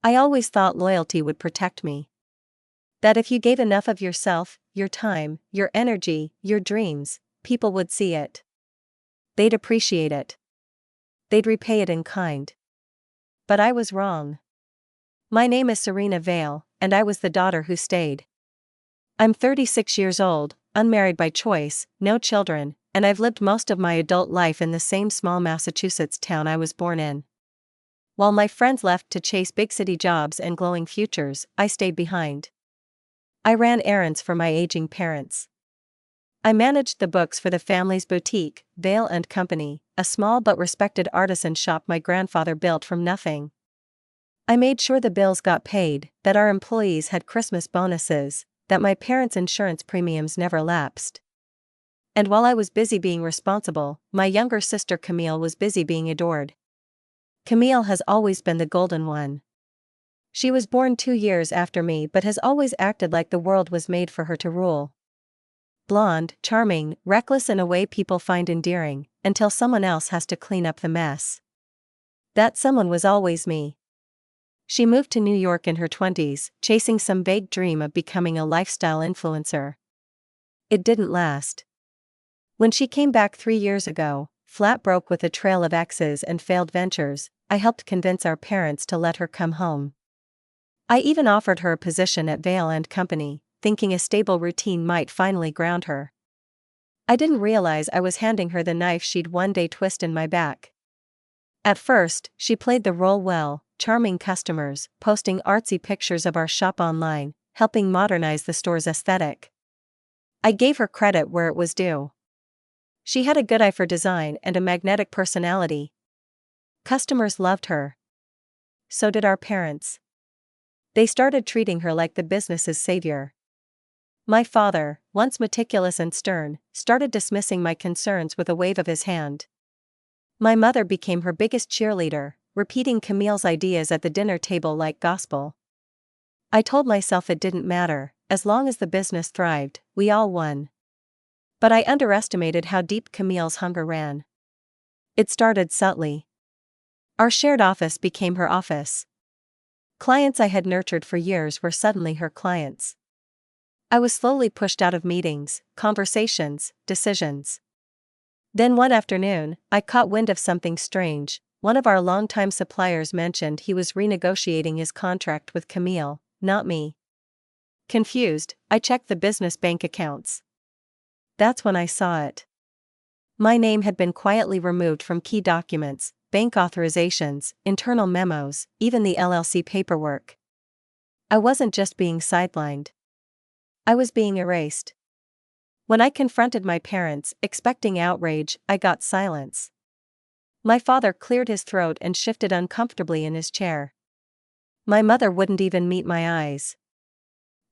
I always thought loyalty would protect me. That if you gave enough of yourself, your time, your energy, your dreams, people would see it. They'd appreciate it. They'd repay it in kind. But I was wrong. My name is Serena Vale, and I was the daughter who stayed. I'm 36 years old, unmarried by choice, no children, and I've lived most of my adult life in the same small Massachusetts town I was born in. While my friends left to chase big city jobs and glowing futures, I stayed behind. I ran errands for my aging parents. I managed the books for the family's boutique, Vale and Company, a small but respected artisan shop my grandfather built from nothing. I made sure the bills got paid, that our employees had Christmas bonuses, that my parents' insurance premiums never lapsed. And while I was busy being responsible, my younger sister Camille was busy being adored. Camille has always been the golden one. She was born 2 years after me but has always acted like the world was made for her to rule. Blonde, charming, reckless in a way people find endearing, until someone else has to clean up the mess. That someone was always me. She moved to New York in her 20s, chasing some vague dream of becoming a lifestyle influencer. It didn't last. When she came back 3 years ago, flat broke with a trail of exes and failed ventures, I helped convince our parents to let her come home. I even offered her a position at Vale and Company, thinking a stable routine might finally ground her. I didn't realize I was handing her the knife she'd one day twist in my back. At first, she played the role well, charming customers, posting artsy pictures of our shop online, helping modernize the store's aesthetic. I gave her credit where it was due. She had a good eye for design and a magnetic personality. Customers loved her. So did our parents. They started treating her like the business's savior. My father, once meticulous and stern, started dismissing my concerns with a wave of his hand. My mother became her biggest cheerleader, repeating Camille's ideas at the dinner table like gospel. I told myself it didn't matter, as long as the business thrived, we all won. But I underestimated how deep Camille's hunger ran. It started subtly. Our shared office became her office. Clients I had nurtured for years were suddenly her clients. I was slowly pushed out of meetings, conversations, decisions. Then one afternoon, I caught wind of something strange. One of our longtime suppliers mentioned he was renegotiating his contract with Camille, not me. Confused, I checked the business bank accounts. That's when I saw it. My name had been quietly removed from key documents, bank authorizations, internal memos, even the LLC paperwork. I wasn't just being sidelined. I was being erased. When I confronted my parents, expecting outrage, I got silence. My father cleared his throat and shifted uncomfortably in his chair. My mother wouldn't even meet my eyes.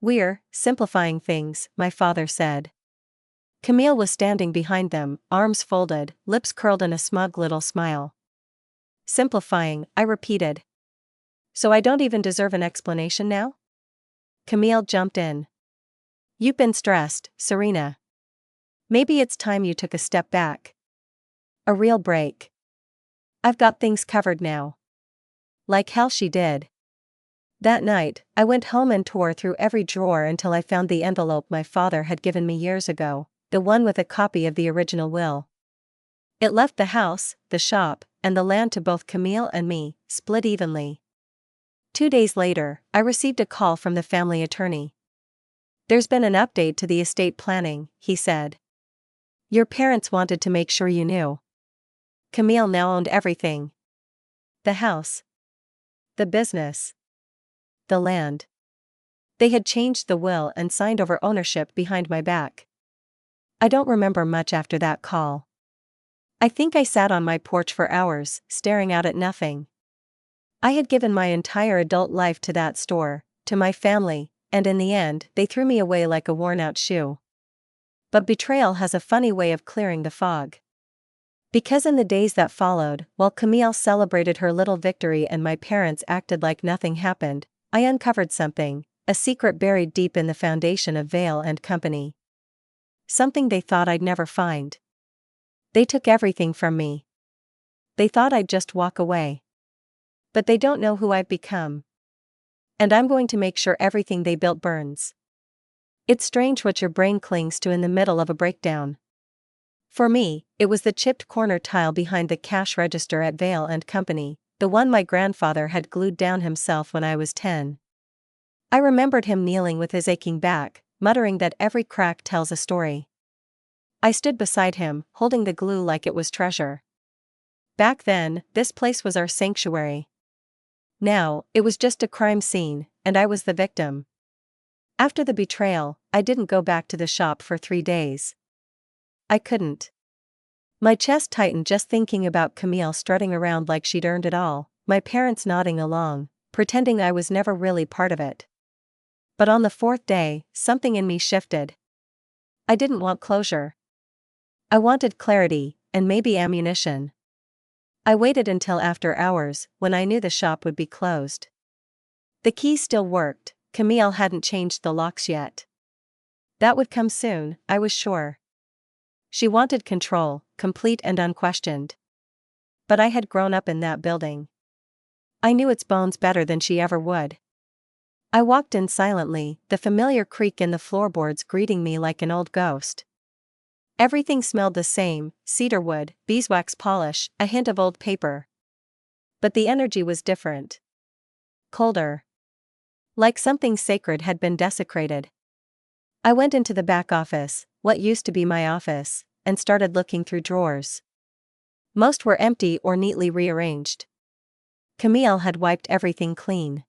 "We're simplifying things," my father said. Camille was standing behind them, arms folded, lips curled in a smug little smile. "Simplifying," I repeated. "So I don't even deserve an explanation now?" Camille jumped in. "You've been stressed, Serena. Maybe it's time you took a step back. A real break. I've got things covered now." Like hell she did. That night, I went home and tore through every drawer until I found the envelope my father had given me years ago, the one with a copy of the original will. It left the house, the shop, and the land to both Camille and me, split evenly. 2 days later, I received a call from the family attorney. "There's been an update to the estate planning," he said. "Your parents wanted to make sure you knew. Camille now owned everything. The house. The business. The land. They had changed the will and signed over ownership behind my back." I don't remember much after that call. I think I sat on my porch for hours, staring out at nothing. I had given my entire adult life to that store, to my family, and in the end, they threw me away like a worn-out shoe. But betrayal has a funny way of clearing the fog. Because in the days that followed, while Camille celebrated her little victory and my parents acted like nothing happened, I uncovered something, a secret buried deep in the foundation of Vale and Company. Something they thought I'd never find. They took everything from me. They thought I'd just walk away. But they don't know who I've become. And I'm going to make sure everything they built burns. It's strange what your brain clings to in the middle of a breakdown. For me, it was the chipped corner tile behind the cash register at Vale and Company, the one my grandfather had glued down himself when I was 10. I remembered him kneeling with his aching back, muttering that every crack tells a story. I stood beside him, holding the glue like it was treasure. Back then, this place was our sanctuary. Now, it was just a crime scene, and I was the victim. After the betrayal, I didn't go back to the shop for 3 days. I couldn't. My chest tightened just thinking about Camille strutting around like she'd earned it all, my parents nodding along, pretending I was never really part of it. But on the 4th day, something in me shifted. I didn't want closure. I wanted clarity, and maybe ammunition. I waited until after hours, when I knew the shop would be closed. The key still worked, Camille hadn't changed the locks yet. That would come soon, I was sure. She wanted control, complete and unquestioned. But I had grown up in that building. I knew its bones better than she ever would. I walked in silently, the familiar creak in the floorboards greeting me like an old ghost. Everything smelled the same, cedarwood, beeswax polish, a hint of old paper. But the energy was different. Colder. Like something sacred had been desecrated. I went into the back office, what used to be my office, and started looking through drawers. Most were empty or neatly rearranged. Camille had wiped everything clean.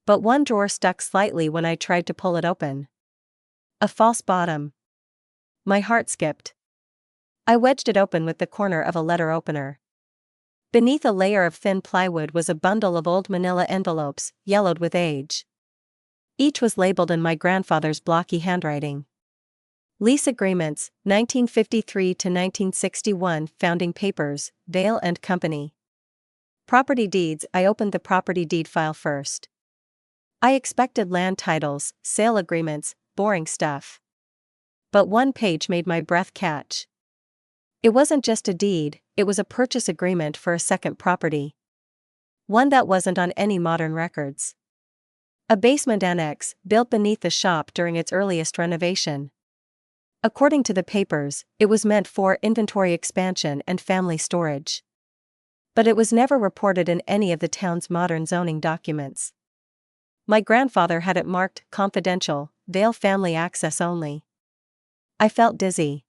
But one drawer stuck slightly when I tried to pull it open. A false bottom. My heart skipped. I wedged it open with the corner of a letter opener. Beneath a layer of thin plywood was a bundle of old manila envelopes, yellowed with age. Each was labeled in my grandfather's blocky handwriting. Lease agreements, 1953 to 1961, founding papers, Vale and Company. Property deeds. I opened the property deed file first. I expected land titles, sale agreements, boring stuff. But one page made my breath catch. It wasn't just a deed, it was a purchase agreement for a second property. One that wasn't on any modern records. A basement annex, built beneath the shop during its earliest renovation. According to the papers, it was meant for inventory expansion and family storage. But it was never reported in any of the town's modern zoning documents. My grandfather had it marked confidential, Vale family access only. I felt dizzy.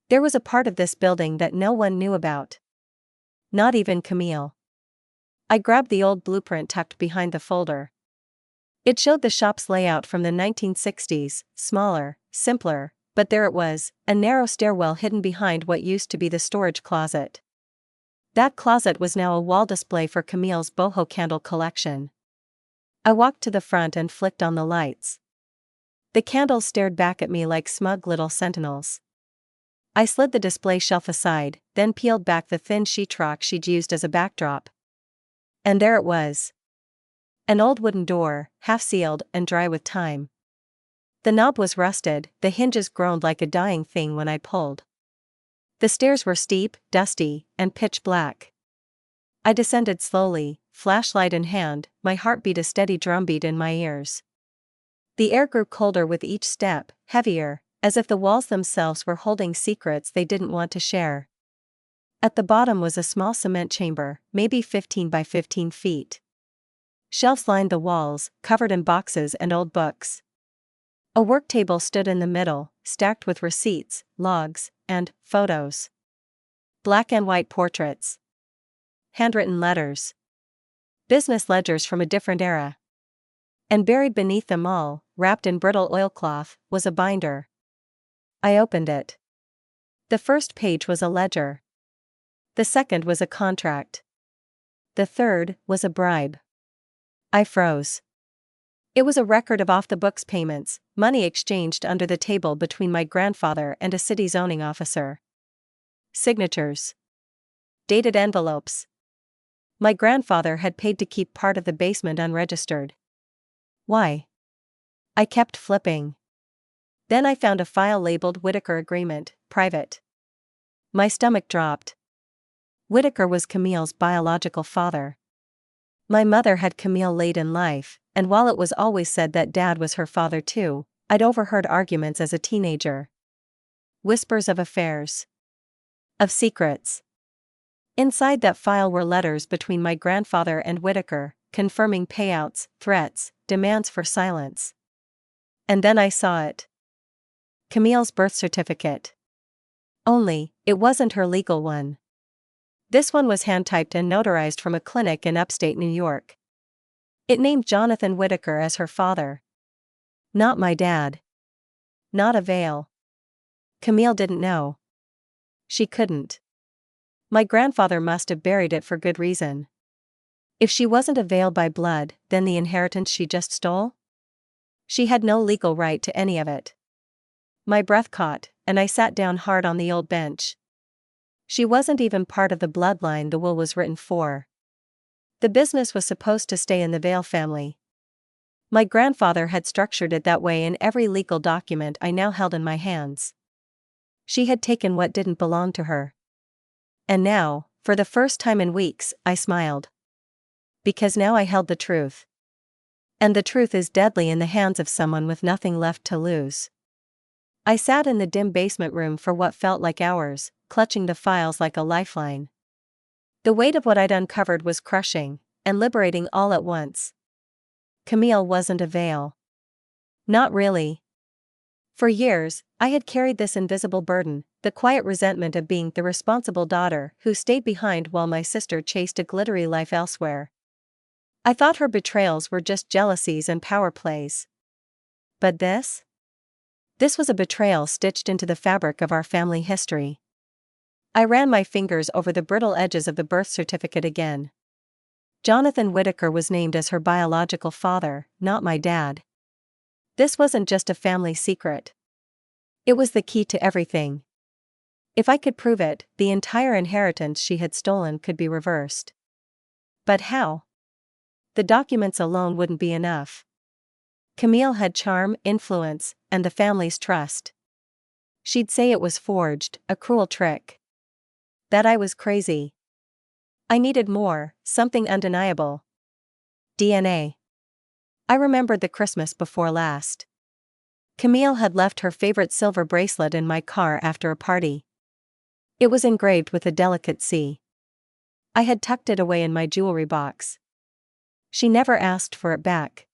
There was a part of this building that no one knew about. Not even Camille. I grabbed the old blueprint tucked behind the folder. It showed the shop's layout from the 1960s, smaller, simpler, but there it was, a narrow stairwell hidden behind what used to be the storage closet. That closet was now a wall display for Camille's boho candle collection. I walked to the front and flicked on the lights. The candles stared back at me like smug little sentinels. I slid the display shelf aside, then peeled back the thin sheetrock she'd used as a backdrop. And there it was. An old wooden door, half-sealed and dry with time. The knob was rusted, the hinges groaned like a dying thing when I pulled. The stairs were steep, dusty, and pitch black. I descended slowly, flashlight in hand, my heart beat a steady drumbeat in my ears. The air grew colder with each step, heavier, as if the walls themselves were holding secrets they didn't want to share. At the bottom was a small cement chamber, maybe 15 by 15 feet. Shelves lined the walls, covered in boxes and old books. A work table stood in the middle, stacked with receipts, logs, and photos. Black and white portraits. Handwritten letters. Business ledgers from a different era. And buried beneath them all, wrapped in brittle oilcloth, was a binder. I opened it. The first page was a ledger. The second was a contract. The third was a bribe. I froze. It was a record of off-the-books payments, money exchanged under the table between my grandfather and a city zoning officer. Signatures. Dated envelopes. My grandfather had paid to keep part of the basement unregistered. Why? I kept flipping. Then I found a file labeled Whitaker Agreement, Private. My stomach dropped. Whitaker was Camille's biological father. My mother had Camille late in life, and while it was always said that Dad was her father too, I'd overheard arguments as a teenager. Whispers of affairs. Of secrets. Inside that file were letters between my grandfather and Whitaker, confirming payouts, threats, demands for silence. And then I saw it. Camille's birth certificate. Only, it wasn't her legal one. This one was hand-typed and notarized from a clinic in upstate New York. It named Jonathan Whitaker as her father. Not my dad. Not a veil. Camille didn't know. She couldn't. My grandfather must have buried it for good reason. If she wasn't a veil by blood, then the inheritance she just stole? She had no legal right to any of it. My breath caught, and I sat down hard on the old bench. She wasn't even part of the bloodline the will was written for. The business was supposed to stay in the Vale family. My grandfather had structured it that way in every legal document I now held in my hands. She had taken what didn't belong to her. And now, for the first time in weeks, I smiled. Because now I held the truth. And the truth is deadly in the hands of someone with nothing left to lose. I sat in the dim basement room for what felt like hours, clutching the files like a lifeline. The weight of what I'd uncovered was crushing, and liberating all at once. Camille wasn't a veil. Not really. For years, I had carried this invisible burden, the quiet resentment of being the responsible daughter who stayed behind while my sister chased a glittery life elsewhere. I thought her betrayals were just jealousies and power plays. But this? This was a betrayal stitched into the fabric of our family history. I ran my fingers over the brittle edges of the birth certificate again. Jonathan Whitaker was named as her biological father, not my dad. This wasn't just a family secret. It was the key to everything. If I could prove it, the entire inheritance she had stolen could be reversed. But how? The documents alone wouldn't be enough. Camille had charm, influence, and the family's trust. She'd say it was forged, a cruel trick. That I was crazy. I needed more, something undeniable. DNA. I remembered the Christmas before last. Camille had left her favorite silver bracelet in my car after a party. It was engraved with a delicate C. I had tucked it away in my jewelry box. She never asked for it back.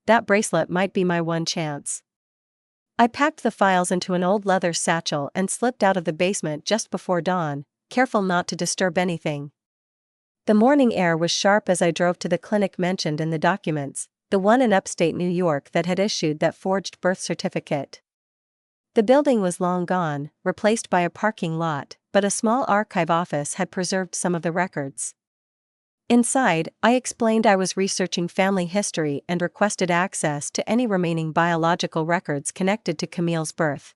That bracelet might be my one chance. I packed the files into an old leather satchel and slipped out of the basement just before dawn, careful not to disturb anything. The morning air was sharp as I drove to the clinic mentioned in the documents, the one in upstate New York that had issued that forged birth certificate. The building was long gone, replaced by a parking lot, but a small archive office had preserved some of the records. Inside, I explained I was researching family history and requested access to any remaining biological records connected to Camille's birth.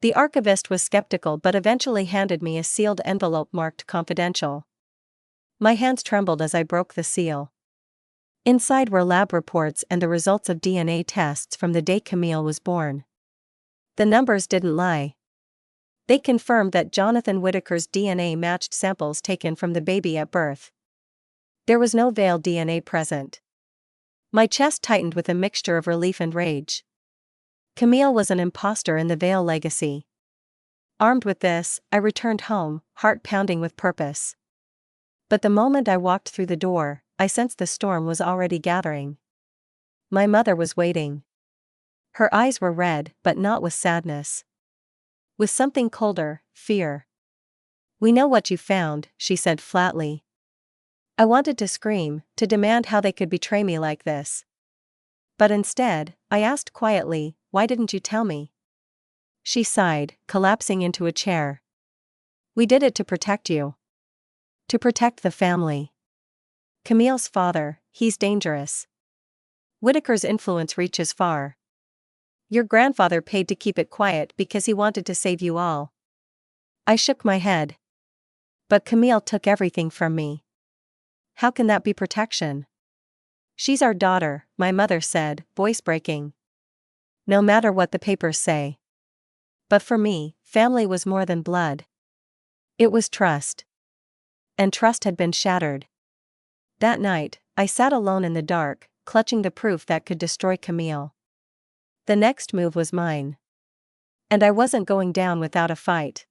The archivist was skeptical but eventually handed me a sealed envelope marked confidential. My hands trembled as I broke the seal. Inside were lab reports and the results of DNA tests from the day Camille was born. The numbers didn't lie. They confirmed that Jonathan Whitaker's DNA matched samples taken from the baby at birth. There was no veiled DNA present. My chest tightened with a mixture of relief and rage. Camille was an imposter in the Vale legacy. Armed with this, I returned home, heart pounding with purpose. But the moment I walked through the door, I sensed the storm was already gathering. My mother was waiting. Her eyes were red, but not with sadness. With something colder, fear. "We know what you found," she said flatly. I wanted to scream, to demand how they could betray me like this. But instead, I asked quietly, "Why didn't you tell me?" She sighed, collapsing into a chair. "We did it to protect you. To protect the family. Camille's father, he's dangerous. Whitaker's influence reaches far. Your grandfather paid to keep it quiet because he wanted to save you all." I shook my head. "But Camille took everything from me. How can that be protection?" "She's our daughter," my mother said, voice breaking. "No matter what the papers say. But for me, family was more than blood. It was trust. And trust had been shattered. That night, I sat alone in the dark, clutching the proof that could destroy Camille. The next move was mine. And I wasn't going down without a fight.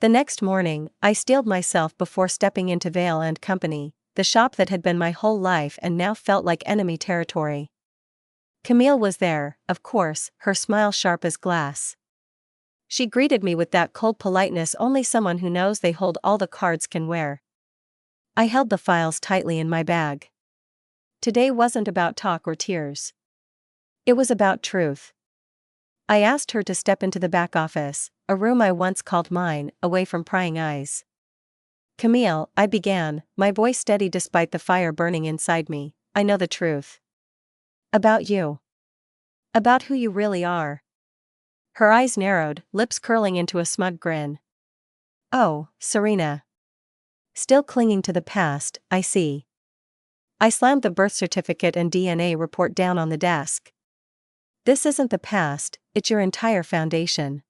The next morning, I steeled myself before stepping into Vale and Company, the shop that had been my whole life and now felt like enemy territory. Camille was there, of course, her smile sharp as glass. She greeted me with that cold politeness only someone who knows they hold all the cards can wear. I held the files tightly in my bag. Today wasn't about talk or tears. It was about truth. I asked her to step into the back office, a room I once called mine, away from prying eyes. Camille, I began, my voice steady despite the fire burning inside me, I know the truth. About you. About who you really are. Her eyes narrowed, lips curling into a smug grin. Oh, Serena. Still clinging to the past, I see. I slammed the birth certificate and DNA report down on the desk. This isn't the past, it's your entire foundation.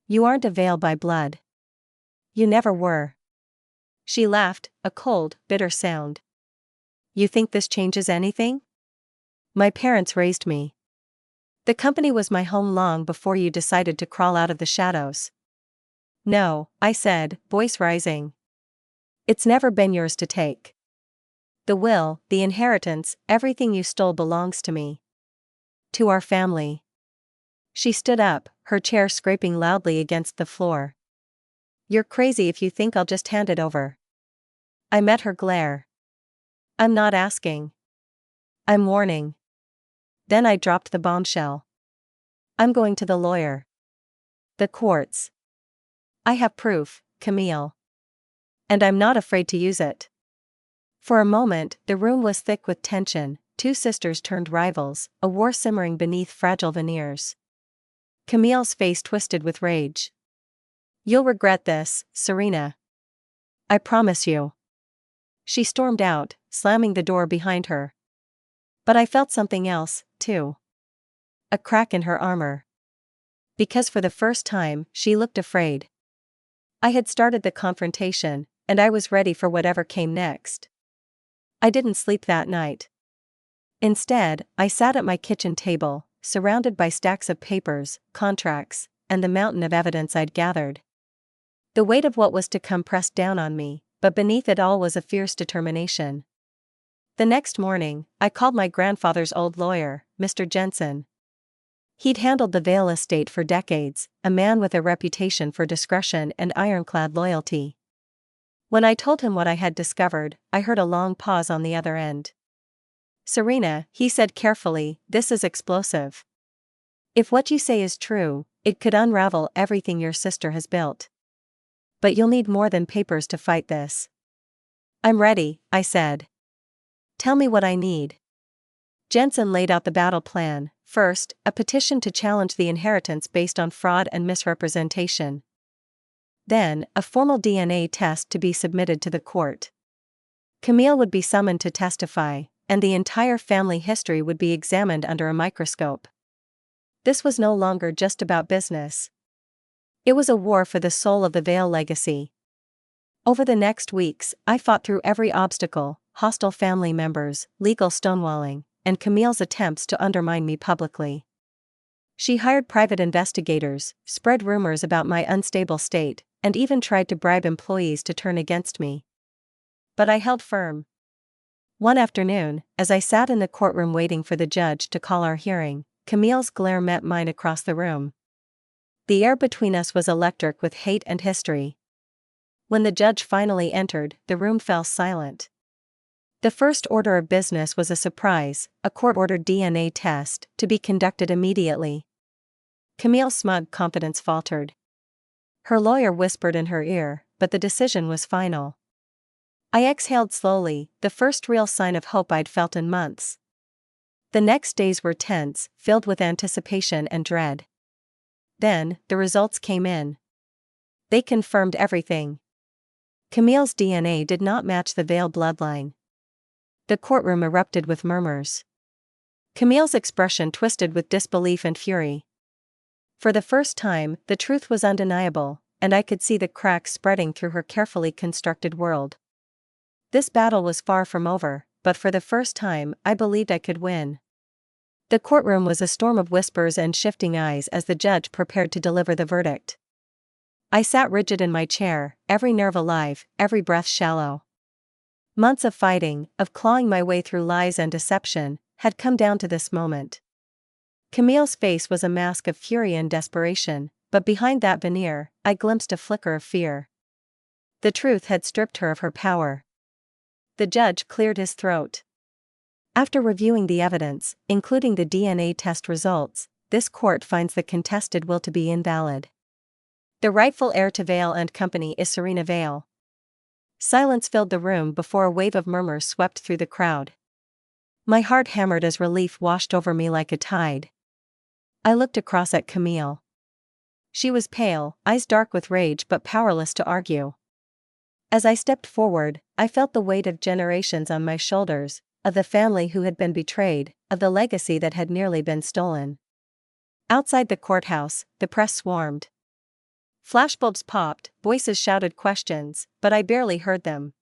You aren't a Vale by blood. You never were. She laughed, a cold, bitter sound. You think this changes anything? My parents raised me. The company was my home long before you decided to crawl out of the shadows. No, I said, voice rising. It's never been yours to take. The will, the inheritance, everything you stole belongs to me. To our family. She stood up, her chair scraping loudly against the floor. You're crazy if you think I'll just hand it over. I met her glare. I'm not asking. I'm warning. Then I dropped the bombshell. I'm going to the lawyer. The courts. I have proof, Camille. And I'm not afraid to use it. For a moment, the room was thick with tension, two sisters turned rivals, a war simmering beneath fragile veneers. Camille's face twisted with rage. You'll regret this, Serena. I promise you. She stormed out, slamming the door behind her. But I felt something else, too. A crack in her armor. Because for the first time, she looked afraid. I had started the confrontation, and I was ready for whatever came next. I didn't sleep that night. Instead, I sat at my kitchen table, surrounded by stacks of papers, contracts, and the mountain of evidence I'd gathered. The weight of what was to come pressed down on me, but beneath it all was a fierce determination. The next morning, I called my grandfather's old lawyer, Mr. Jensen. He'd handled the Vale estate for decades, a man with a reputation for discretion and ironclad loyalty. When I told him what I had discovered, I heard a long pause on the other end. Serena, he said carefully, this is explosive. If what you say is true, it could unravel everything your sister has built. But you'll need more than papers to fight this. I'm ready, I said. Tell me what I need. Jensen laid out the battle plan. First, a petition to challenge the inheritance based on fraud and misrepresentation. Then, a formal DNA test to be submitted to the court. Camille would be summoned to testify, and the entire family history would be examined under a microscope. This was no longer just about business. It was a war for the soul of the Vale legacy. Over the next weeks, I fought through every obstacle, hostile family members, legal stonewalling, and Camille's attempts to undermine me publicly. She hired private investigators, spread rumors about my unstable state, and even tried to bribe employees to turn against me. But I held firm. One afternoon, as I sat in the courtroom waiting for the judge to call our hearing, Camille's glare met mine across the room. The air between us was electric with hate and history. When the judge finally entered, the room fell silent. The first order of business was a surprise, a court-ordered DNA test, to be conducted immediately. Camille's smug confidence faltered. Her lawyer whispered in her ear, but the decision was final. I exhaled slowly, the first real sign of hope I'd felt in months. The next days were tense, filled with anticipation and dread. Then, the results came in. They confirmed everything. Camille's DNA did not match the Vale bloodline. The courtroom erupted with murmurs. Camille's expression twisted with disbelief and fury. For the first time, the truth was undeniable, and I could see the cracks spreading through her carefully constructed world. This battle was far from over, but for the first time, I believed I could win. The courtroom was a storm of whispers and shifting eyes as the judge prepared to deliver the verdict. I sat rigid in my chair, every nerve alive, every breath shallow. Months of fighting, of clawing my way through lies and deception, had come down to this moment. Camille's face was a mask of fury and desperation, but behind that veneer, I glimpsed a flicker of fear. The truth had stripped her of her power. The judge cleared his throat. After reviewing the evidence, including the DNA test results, this court finds the contested will to be invalid. The rightful heir to Vale and Company is Serena Vale. Silence filled the room before a wave of murmurs swept through the crowd. My heart hammered as relief washed over me like a tide. I looked across at Camille. She was pale, eyes dark with rage but powerless to argue. As I stepped forward, I felt the weight of generations on my shoulders, of the family who had been betrayed, of the legacy that had nearly been stolen. Outside the courthouse, the press swarmed. Flashbulbs popped, voices shouted questions, but I barely heard them.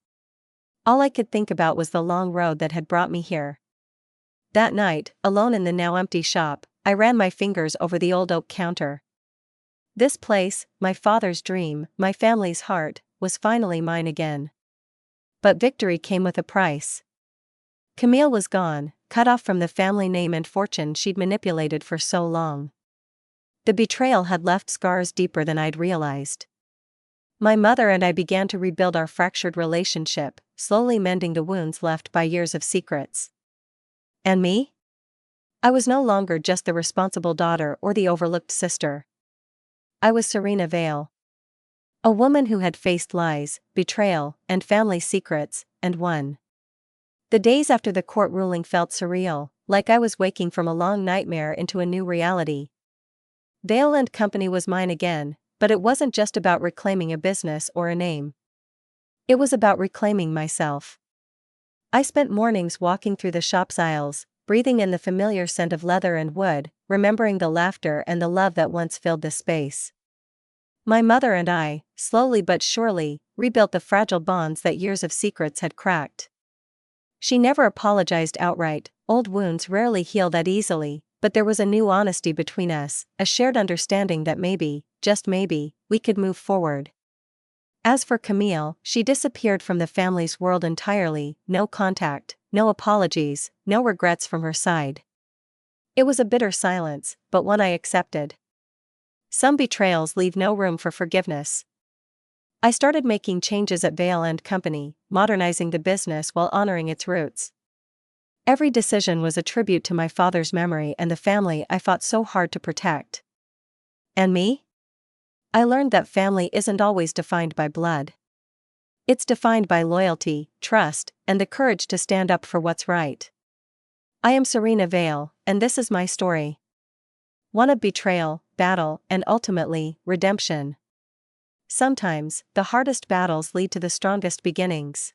All I could think about was the long road that had brought me here. That night, alone in the now empty shop, I ran my fingers over the old oak counter. This place, my father's dream, my family's heart, was finally mine again. But victory came with a price. Camille was gone, cut off from the family name and fortune she'd manipulated for so long. The betrayal had left scars deeper than I'd realized. My mother and I began to rebuild our fractured relationship, slowly mending the wounds left by years of secrets. And me? I was no longer just the responsible daughter or the overlooked sister. I was Serena Vale. A woman who had faced lies, betrayal, and family secrets, and won. The days after the court ruling felt surreal, like I was waking from a long nightmare into a new reality. Vale and Company was mine again, but it wasn't just about reclaiming a business or a name. It was about reclaiming myself. I spent mornings walking through the shop's aisles, breathing in the familiar scent of leather and wood, remembering the laughter and the love that once filled the space. My mother and I, slowly but surely, rebuilt the fragile bonds that years of secrets had cracked. She never apologized outright, old wounds rarely heal that easily, but there was a new honesty between us, a shared understanding that maybe, just maybe, we could move forward. As for Camille, she disappeared from the family's world entirely, no contact, no apologies, no regrets from her side. It was a bitter silence, but one I accepted. Some betrayals leave no room for forgiveness. I started making changes at Vale and Company, modernizing the business while honoring its roots. Every decision was a tribute to my father's memory and the family I fought so hard to protect. And me? I learned that family isn't always defined by blood. It's defined by loyalty, trust, and the courage to stand up for what's right. I am Serena Vale, and this is my story. One of betrayal, battle, and ultimately, redemption. Sometimes, the hardest battles lead to the strongest beginnings.